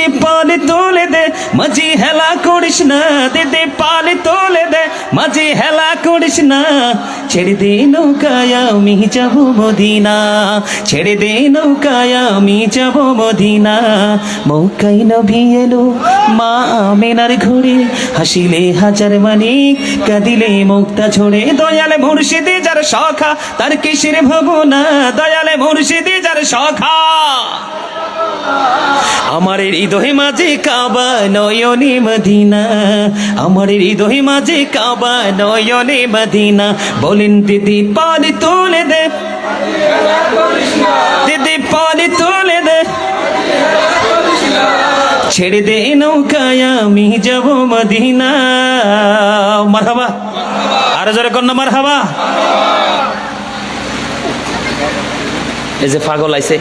দিদি পালে তোলে দে মাঝি হেলা করিস না, দিদি পালে তোলে দে মাঝি হেলা করিস না, ছেড়ে দে নৌকায় আমি যাব মদিনা, ছেড়ে দে নৌকায় আমি যাব মদিনা। মৌকাই নবী এলো মা আমেনার ঘরে, হাসিলে হাজার মানিক কাঁদিলে মুক্তা ঝরে। দয়ালে মুর্শিদি যার সখা তার কিসের ভাবনা, দয়ালে মুর্শিদি যার সখা। আমার হৃদয় মাঝে কাবা নয়নে মদিনা, আমার হৃদয় মাঝে কাবা নয়নে মদিনা। বলেন দিদি পালে তোলে দে, দিদি পালে তোলে দে, ছেড়ে দে নৌকায় আমি যাব মদিনা। মারহাবা, আরো জোরে কন্যা মারহাবা। এই যে পাগল আইছে,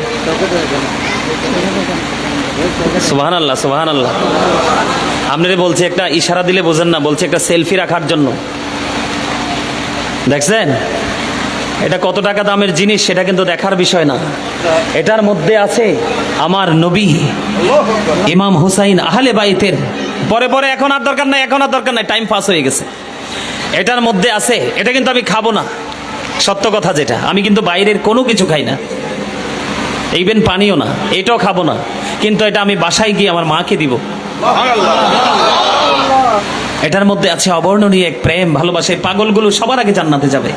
সুবহানাল্লাহ সুবহানাল্লাহ। আপনারে বলছে একটা ইশারা দিলে বোঝেন না, বলছে একটা সেলফি রাখার জন্য। দেখছেন এটা কত টাকা দামের জিনিস সেটা কিন্তু দেখার বিষয় না। এটার মধ্যে আছে আমার নবী ইমাম হুসাইন আহলে বাইতের। পরে পরে এখন আর দরকার নাই, এখন আর দরকার নাই, টাইম পাস হয়ে গেছে। এটার মধ্যে আছে, এটা কিন্তু আমি খাবো না, সত্য কথা যেটা। আমি কিন্তু বাইরের কোনো কিছু খাই না, ইভেন পানিও না, এটাও খাবো না, কিন্তু এটা আমি বাসায় গিয়ে আমার মাকে দিব। এটার মধ্যে আছে অবর্ণনীয় এক প্রেম ভালোবাসা। পাগলগুলো সবার আগে জান্নাতে যাবে।